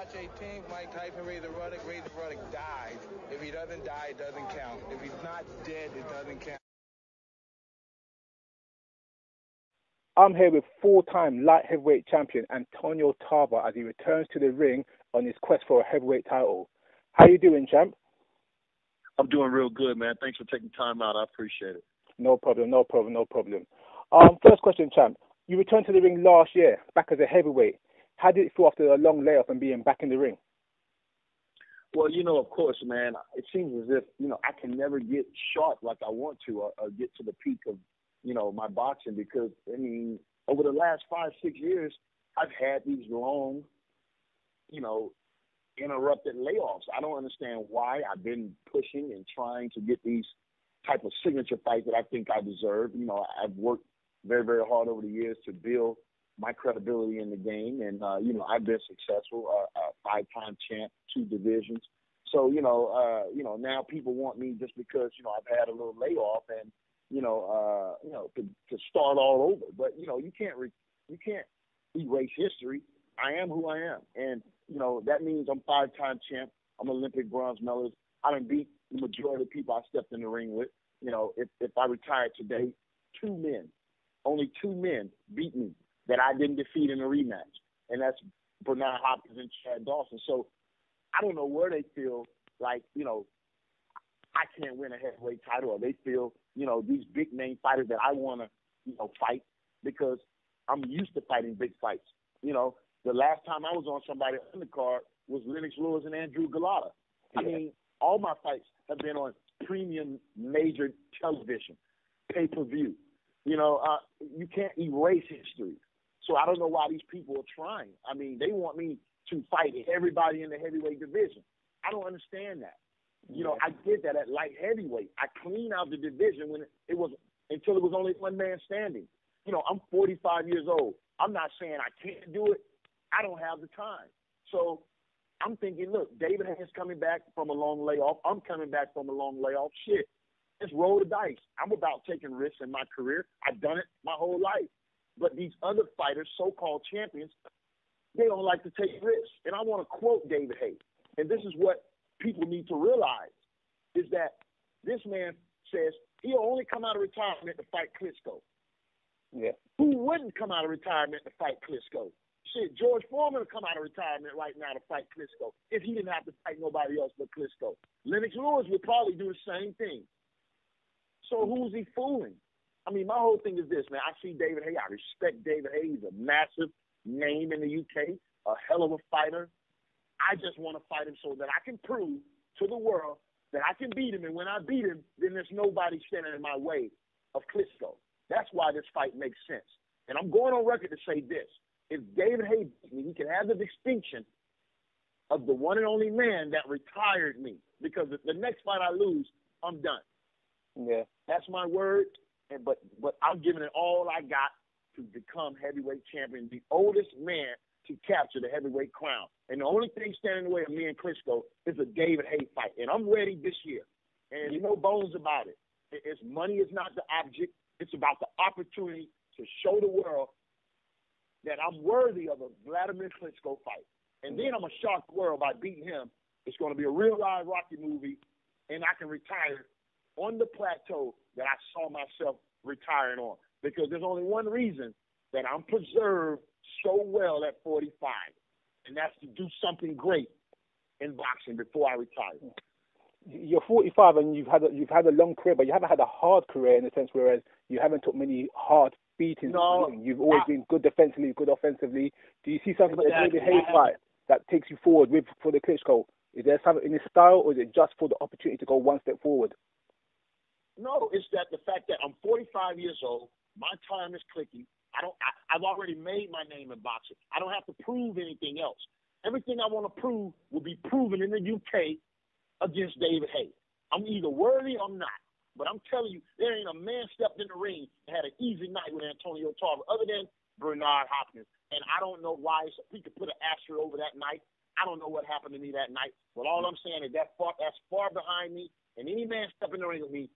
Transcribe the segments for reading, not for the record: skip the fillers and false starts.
March 18th, Mike Tyson, Razor Ruddock dies. If he doesn't die, it doesn't count. If he's not dead, it doesn't count. I'm here with four-time light heavyweight champion Antonio Tarver as he returns to the ring on his quest for a heavyweight title. How you doing, champ? I'm doing real good, man. Thanks for taking time out. I appreciate it. No problem. First question, champ. You returned to the ring last year, back as a heavyweight. How did it feel after a long layoff and being back in the ring? Well, of course, man, it seems as if, I can never get sharp like I want to or get to the peak of, my boxing because, over the last 5-6 years, I've had these long, interrupted layoffs. I don't understand why. I've been pushing and trying to get these type of signature fights that I think I deserve. I've worked very, very hard over the years to build my credibility in the game, and I've been successful, a 5-time champ, 2 divisions. So now people want me just because I've had a little layoff and to start all over. But you can't erase history. I am who I am, and that means I'm 5-time champ. I'm Olympic bronze medalist. I done beat the majority of the people I stepped in the ring with. If I retired today, only two men beat me that I didn't defeat in a rematch, and that's Bernard Hopkins and Chad Dawson. So I don't know where they feel like, I can't win a heavyweight title, or they feel, these big name fighters that I want to, fight because I'm used to fighting big fights. The last time I was on somebody's undercard was Lennox Lewis and Andrew Galata. Yeah. I mean, all my fights have been on premium major television, pay-per-view. You can't erase history. So I don't know why these people are trying. I mean, they want me to fight everybody in the heavyweight division. I don't understand that. I did that at light heavyweight. I cleaned out the division until it was only one man standing. I'm 45 years old. I'm not saying I can't do it. I don't have the time. So I'm thinking, look, David Haye is coming back from a long layoff. I'm coming back from a long layoff. Shit, let's roll the dice. I'm about taking risks in my career. I've done it my whole life. But these other fighters, so-called champions, they don't like to take risks. And I want to quote David Haye. And this is what people need to realize, is that this man says he'll only come out of retirement to fight Klitschko. Yeah. Who wouldn't come out of retirement to fight Klitschko? Shit, George Foreman would come out of retirement right now to fight Klitschko if he didn't have to fight nobody else but Klitschko. Lennox Lewis would probably do the same thing. So who's he fooling? I mean, my whole thing is this, man. I see David Haye. I respect David Haye. He's a massive name in the UK, a hell of a fighter. I just want to fight him so that I can prove to the world that I can beat him. And when I beat him, then there's nobody standing in my way of Klitschko. That's why this fight makes sense. And I'm going on record to say this. If David Haye beat me, he can have the distinction of the one and only man that retired me. Because the next fight I lose, I'm done. Yeah. That's my word. But I'm giving it all I got to become heavyweight champion, the oldest man to capture the heavyweight crown. And the only thing standing in the way of me and Klitschko is a David Haye fight. And I'm ready this year. And there's no bones about it. It's money is not the object. It's about the opportunity to show the world that I'm worthy of a Vladimir Klitschko fight. And then I'm going to shock the world by beating him. It's going to be a real live Rocky movie, and I can retire on the plateau that I saw myself retiring on. Because there's only one reason that I'm preserved so well at 45, and that's to do something great in boxing before I retire. You're 45 and you've had a long career, but you haven't had a hard career in a sense, whereas you haven't took many hard beatings. No, you've always been good defensively, good offensively. Do you see something like a David Haye fight that takes you forward for the Klitschko? Is there something in his style, or is it just for the opportunity to go one step forward? No, it's that the fact that I'm 45 years old, my time is clicking. I've already made my name in boxing. I don't have to prove anything else. Everything I want to prove will be proven in the UK against David Haye. I'm either worthy or I'm not. But I'm telling you, there ain't a man stepped in the ring and had an easy night with Antonio Tarver other than Bernard Hopkins. And I don't know why we could put an asterisk over that night. I don't know what happened to me that night. But all I'm saying is that's far behind me. And any man stepping in the ring with me,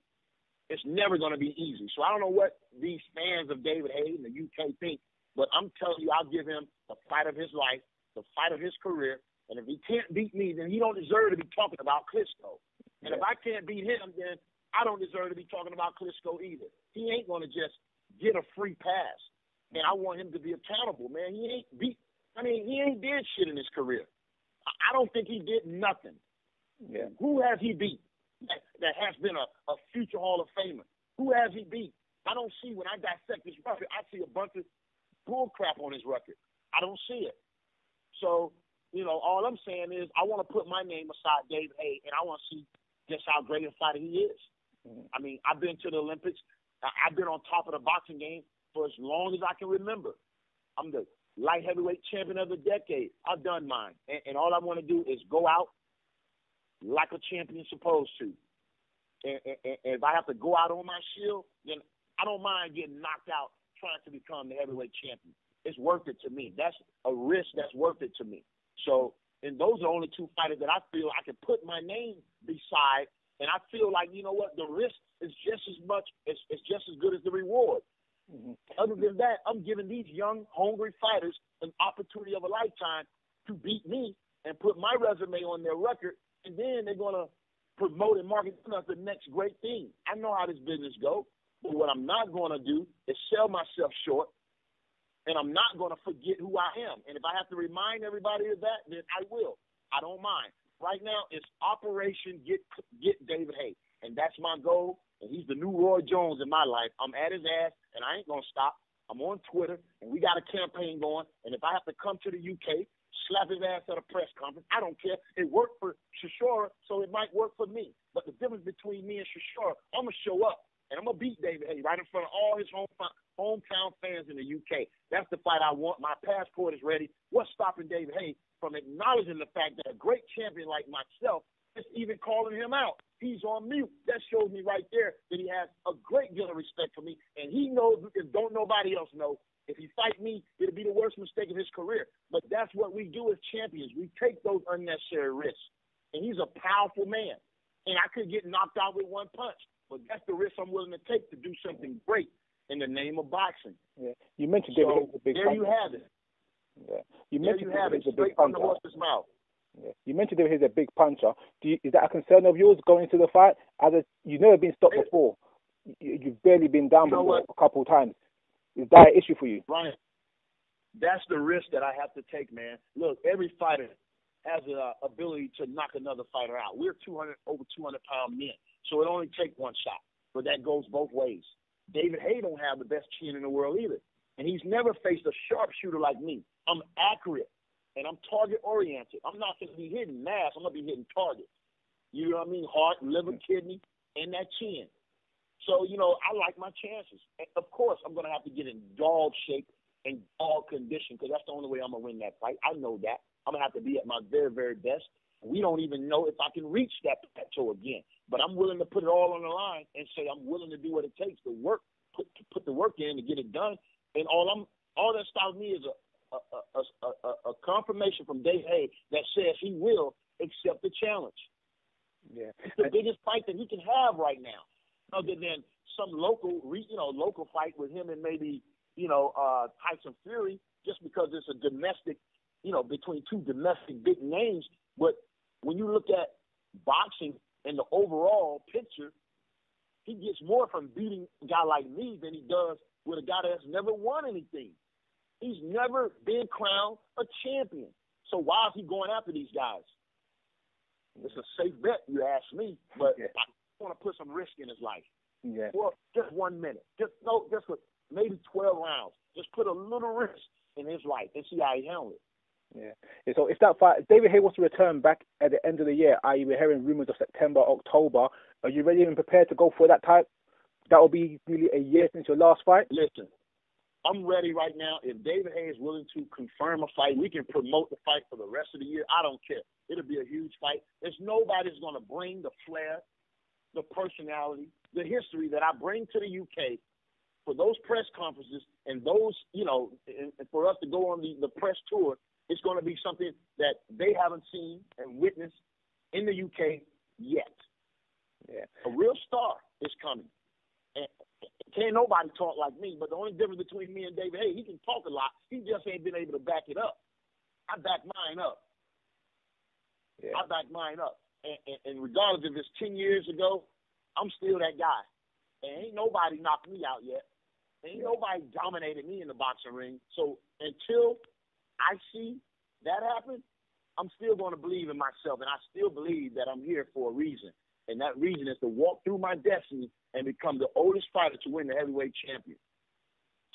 it's never going to be easy. So I don't know what these fans of David Haye in the UK think, but I'm telling you, I'll give him the fight of his life, the fight of his career, And if he can't beat me, then he don't deserve to be talking about Klitschko. And if I can't beat him, then I don't deserve to be talking about Klitschko either. He ain't going to just get a free pass. And I want him to be accountable, man. He ain't did shit in his career. I don't think he did nothing. Yeah. Who has he beat that has been a future Hall of Famer? Who has he beat? I don't see, when I dissect his record, I see a bunch of bull crap on his record. I don't see it. So, all I'm saying is I want to put my name aside David Haye, and I want to see just how great a fighter he is. Mm-hmm. I mean, I've been to the Olympics. I've been on top of the boxing game for as long as I can remember. I'm the light heavyweight champion of the decade. I've done mine. And all I want to do is go out like a champion's supposed to. And if I have to go out on my shield, then I don't mind getting knocked out trying to become the heavyweight champion. It's worth it to me. That's a risk that's worth it to me. So, and those are the only two fighters that I feel I can put my name beside, and I feel like, you know what, the risk is just as much, it's just as good as the reward. Mm-hmm. Other than that, I'm giving these young, hungry fighters an opportunity of a lifetime to beat me and put my resume on their record, and then they're going to promote and market as the next great thing. I know how this business goes, but what I'm not going to do is sell myself short, and I'm not going to forget who I am. And if I have to remind everybody of that, then I will. I don't mind. Right now, it's Operation Get David Haye, and that's my goal, and he's the new Roy Jones in my life. I'm at his ass, and I ain't going to stop. I'm on Twitter, and we got a campaign going, and if I have to come to the UK, slap his ass at a press conference, I don't care. It worked for Shishora, so it might work for me. But the difference between me and Shishora, I'm going to show up, and I'm going to beat David Haye right in front of all his hometown fans in the UK. That's the fight I want. My passport is ready. What's stopping David Haye from acknowledging the fact that a great champion like myself is even calling him out? He's on mute. That shows me right there that he has a great deal of respect for me, and he knows, if don't nobody else know, if he fight me, it'll be the worst mistake of his career. But that's what we do as champions. We take those unnecessary risks. And he's a powerful man. And I could get knocked out with one punch. But that's the risk I'm willing to take to do something great in the name of boxing. Yeah. You mentioned David Haye's a big there you have it. Yeah. You mentioned there you have it, a big straight from the horse's mouth. Yeah. You mentioned David Haye's a big puncher. Is that a concern of yours going into the fight? You've never been stopped before. You've barely been down before a couple of times. Is that an issue for you? Brian, that's the risk that I have to take, man. Look, every fighter has the ability to knock another fighter out. We're over 200-pound men, so it only takes one shot. But that goes both ways. David Haye don't have the best chin in the world either, and he's never faced a sharpshooter like me. I'm accurate, and I'm target-oriented. I'm not going to be hitting mass. I'm going to be hitting targets. You know what I mean? Heart, liver, kidney, and that chin. So, I like my chances. And of course, I'm going to have to get in dog shape and dog condition because that's the only way I'm going to win that fight. I know that. I'm going to have to be at my very, very best. We don't even know if I can reach that plateau again. But I'm willing to put it all on the line and say I'm willing to do what it takes to work, put the work in to get it done. And all that stops me is a confirmation from David Haye that says he will accept the challenge. Yeah. It's the biggest fight that he can have right now. Other than some local fight with him and maybe, Tyson Fury, just because it's a domestic, between two domestic big names. But when you look at boxing and the overall picture, he gets more from beating a guy like me than he does with a guy that's never won anything. He's never been crowned a champion. So why is he going after these guys? It's a safe bet, you ask me, but I want to put some risk in his life. Yeah. For just 1 minute. Just maybe 12 rounds. Just put a little risk in his life and see how he handles it. Yeah. So if that fight, if David Haye was to return back at the end of the year, i.e. we're hearing rumors of September, October, are you ready and prepared to go for that type? That will be really a year since your last fight? Listen, I'm ready right now. If David Haye is willing to confirm a fight, we can promote the fight for the rest of the year. I don't care. It'll be a huge fight. There's nobody that's going to bring the flair, the personality, the history that I bring to the UK for those press conferences and those, and for us to go on the press tour. It's going to be something that they haven't seen and witnessed in the UK yet. Yeah. A real star is coming. And can't nobody talk like me, but the only difference between me and David Haye, he can talk a lot. He just ain't been able to back it up. I back mine up. Yeah. I back mine up. And regardless if it's 10 years ago, I'm still that guy. And ain't nobody knocked me out yet. Ain't nobody dominated me in the boxing ring. So until I see that happen, I'm still going to believe in myself. And I still believe that I'm here for a reason. And that reason is to walk through my destiny and become the oldest fighter to win the heavyweight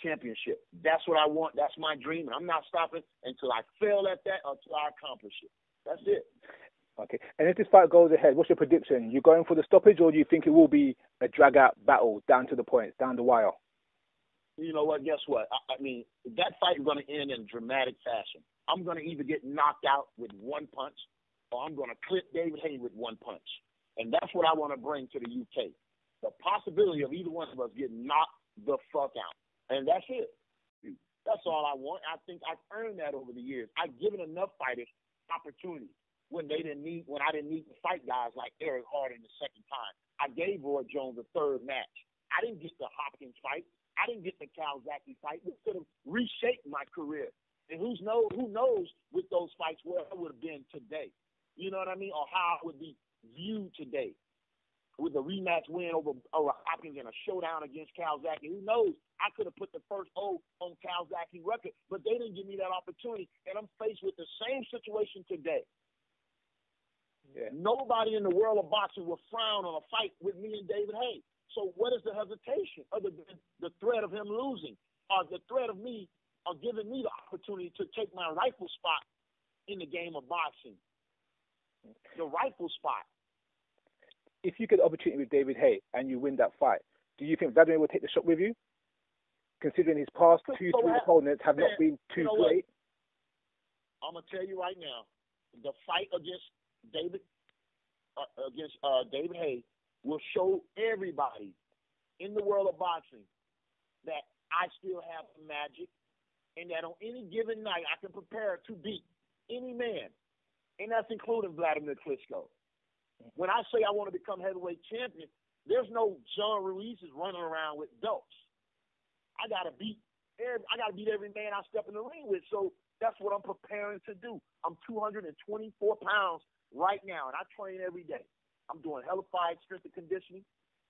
championship. That's what I want. That's my dream. And I'm not stopping until I fail at that or until I accomplish it. That's it. Okay. And if this fight goes ahead, what's your prediction? You going for the stoppage, or do you think it will be a drag-out battle down to the points, down the wire? You know what? Guess what? I mean, that fight is going to end in dramatic fashion. I'm going to either get knocked out with one punch, or I'm going to clip David Haye with one punch. And that's what I want to bring to the UK. The possibility of either one of us getting knocked the fuck out. And that's it. That's all I want. I think I've earned that over the years. I've given enough fighters opportunity when I didn't need to fight guys like Eric Harding the second time. I gave Roy Jones a third match. I didn't get the Hopkins fight. I didn't get the Calzaghe fight. This could have reshaped my career. And who knows with those fights where I would have been today. You know what I mean? Or how I would be viewed today. With a rematch win over Hopkins and a showdown against Calzaghe. Who knows? I could have put the first O on Calzaghe record, but they didn't give me that opportunity, and I'm faced with the same situation today. Yeah. Nobody in the world of boxing will frown on a fight with me and David Haye. So what is the hesitation other than the threat of him losing or the threat of me or giving me the opportunity to take my rightful spot in the game of boxing? The rightful spot. If you get the opportunity with David Haye and you win that fight, do you think Vladimir will take the shot with you? Considering his past three opponents have not been too great. I'm going to tell you right now, the fight against David Haye will show everybody in the world of boxing that I still have the magic and that on any given night I can prepare to beat any man, and that's including Vladimir Klitschko. When I say I want to become heavyweight champion, there's no John Ruiz's running around with belts. I gotta beat every man I step in the ring with. So that's what I'm preparing to do. I'm 224 pounds right now, and I train every day. I'm doing hellified strength and conditioning.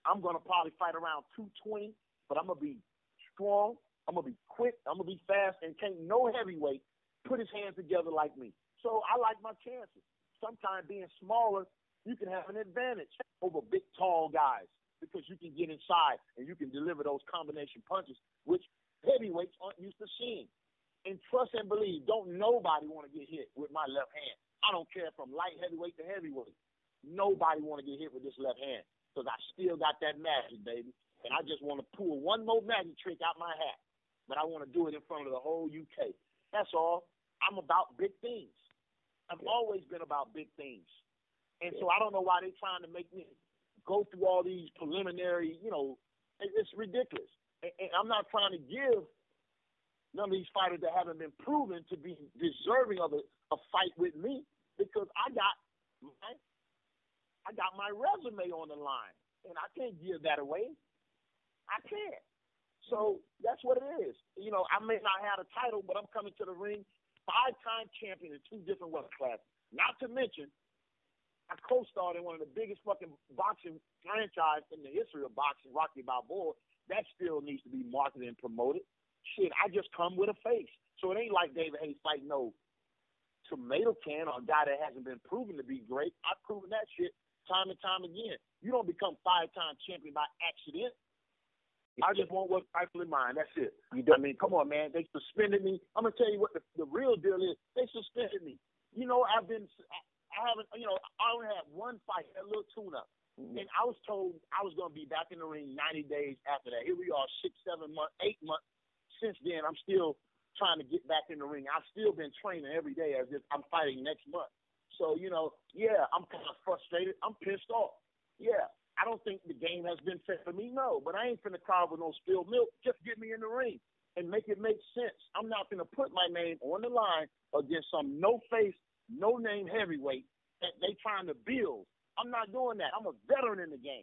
I'm gonna probably fight around 220, but I'm gonna be strong. I'm gonna be quick. I'm gonna be fast, and can't no heavyweight put his hands together like me. So I like my chances. Sometimes being smaller, you can have an advantage over big, tall guys because you can get inside and you can deliver those combination punches, which heavyweights aren't used to seeing. And trust and believe, don't nobody want to get hit with my left hand. I don't care from light heavyweight to heavyweight. Nobody want to get hit with this left hand because I still got that magic, baby. And I just want to pull one more magic trick out my hat. But I want to do it in front of the whole UK. That's all. I'm about big things. I've always been about big things. And so I don't know why they're trying to make me go through all these preliminary, it's ridiculous. And I'm not trying to give none of these fighters that haven't been proven to be deserving of a fight with me because I got my resume on the line, and I can't give that away. I can't. So that's what it is. I may not have a title, but I'm coming to the ring 5-time champion in 2 different weight classes. Not to mention, I co-starred in one of the biggest fucking boxing franchise in the history of boxing, Rocky Balboa. That still needs to be marketed and promoted. Shit, I just come with a face. So it ain't like David Haye fighting no tomato can or a guy that hasn't been proven to be great. I've proven that shit time and time again. You don't become 5-time champion by accident. I just want what's rightfully mine. That's it. I mean, come on, man. They suspended me. I'm going to tell you what the real deal is. They suspended me. I only had one fight, that little tune-up. And I was told I was going to be back in the ring 90 days after that. Here we are, 6, 7 months, 8 months. Since then, I'm still trying to get back in the ring. I've still been training every day as if I'm fighting next month. So, I'm kind of frustrated. I'm pissed off. Yeah, I don't think the game has been fair for me, no. But I ain't finna cry with no spilled milk. Just get me in the ring and make it make sense. I'm not finna put my name on the line against some no-face, no-name heavyweight that they trying to build. I'm not doing that. I'm a veteran in the game.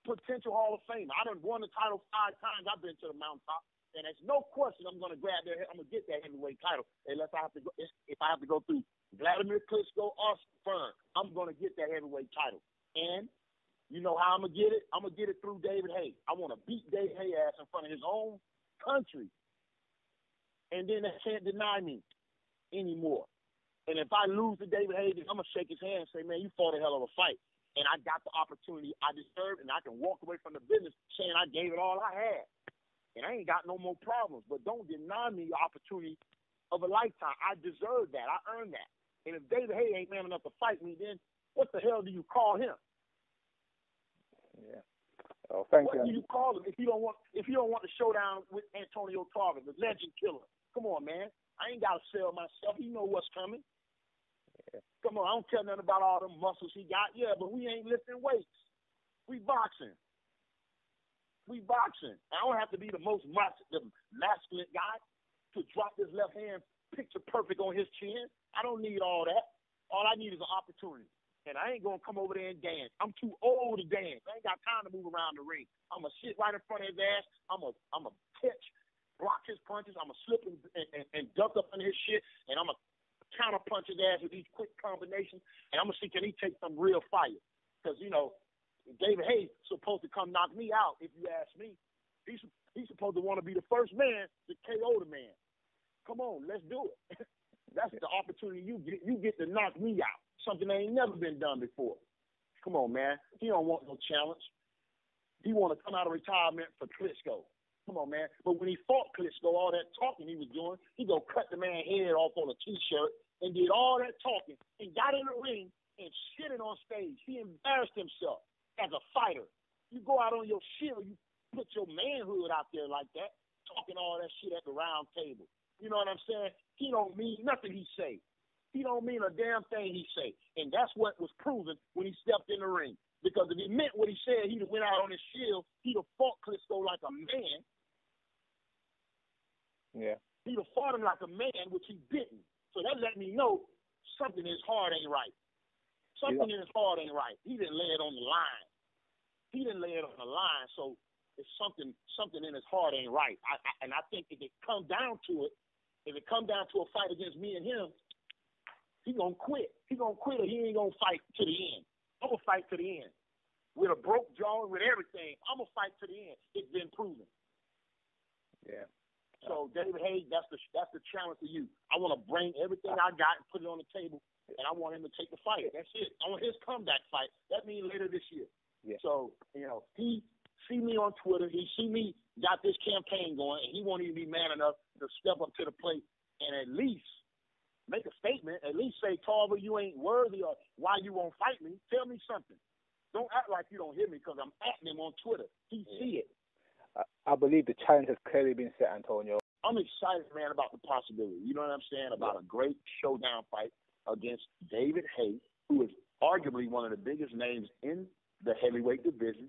Potential Hall of Famer. I done won the title 5 times. I've been to the mountaintop. And there's no question I'm going to get that heavyweight title unless if I have to go through Vladimir Klitschko or Fern, I'm going to get that heavyweight title. And you know how I'm going to get it? I'm going to get it through David Haye. I want to beat David Haye ass in front of his own country. And then they can't deny me anymore. And if I lose to David Haye, I'm going to shake his hand and say, man, you fought a hell of a fight. And I got the opportunity I deserved, and I can walk away from the business saying I gave it all I had. And I ain't got no more problems. But don't deny me the opportunity of a lifetime. I deserve that. I earned that. And if David Haye ain't man enough to fight me, then what the hell do you call him? Yeah. Oh, thank you. What do you call him if you don't want the showdown with Antonio Tarver, the legend killer? Come on, man. I ain't got to sell myself. You know what's coming. Yeah. Come on, I don't care nothing about all them muscles he got. Yeah, but we ain't lifting weights. We boxing. I don't have to be the most masculine guy to drop his left hand picture perfect on his chin. I don't need all that. All I need is an opportunity. And I ain't going to come over there and dance. I'm too old to dance. I ain't got time to move around the ring. I'm going to sit right in front of his ass. I'm going to catch, block his punches. I'm going to slip and duck up under his shit. And I'm going to counter punch his ass with these quick combinations. And I'm going to see, can he take some real fire? Because, you know, David Haye supposed to come knock me out, if you ask me. He's supposed to want to be the first man to KO the man. Come on, let's do it. That's the opportunity you get. You get to knock me out. Something that ain't never been done before. Come on, man. He don't want no challenge. He want to come out of retirement for Klitschko. Come on, man. But when he fought Klitschko, all that talking he was doing, he go cut the man's head off on a T-shirt and did all that talking and got in the ring and shitted on stage. He embarrassed himself as a fighter. You go out on your shield, you put your manhood out there like that, talking all that shit at the round table. You know what I'm saying? He don't mean nothing he say. He don't mean a damn thing he say. And that's what was proven when he stepped in the ring. Because if he meant what he said, he'd have went out on his shield, he'd have fought Klitschko like a man. Yeah. He'd have fought him like a man, which he didn't. So that let me know something in his heart ain't right. Something in his heart ain't right. He didn't lay it on the line. So it's something in his heart ain't right. And I think if it come down to a fight against me and him, he gonna quit. He gonna quit, or he ain't gonna fight to the end. I'm gonna fight to the end with a broke jaw, with everything. I'm gonna fight to the end. It's been proven. Yeah. So David Haye, that's the challenge to you. I want to bring everything I got and put it on the table, and I want him to take the fight. That's it. I want his comeback fight. That means later this year. Yeah. So he see me on Twitter. He see me got this campaign going, and he won't even be man enough to step up to the plate and at least make a statement, at least say, Tarver, you ain't worthy, or why you won't fight me. Tell me something. Don't act like you don't hear me, because I'm at him on Twitter. He see it. I believe the challenge has clearly been set, Antonio. I'm excited, man, about the possibility. You know what I'm saying? About a great showdown fight against David Haye, who is arguably one of the biggest names in the heavyweight division.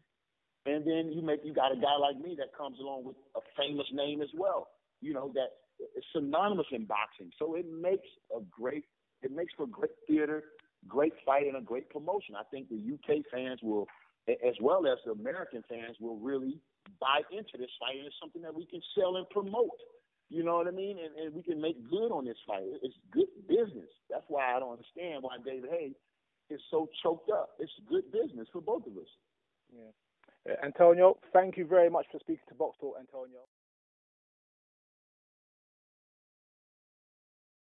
And then you got a guy like me that comes along with a famous name as well. You know, that is synonymous in boxing. So it makes for great theater, great fight, and a great promotion. I think the UK fans will, as well as the American fans, will really buy into this fight, and it's something that we can sell and promote. You know what I mean? And we can make good on this fight. It's good business. That's why I don't understand why David Haye is so choked up. It's good business for both of us. Yeah. Antonio, thank you very much for speaking to Boxtalk, Antonio.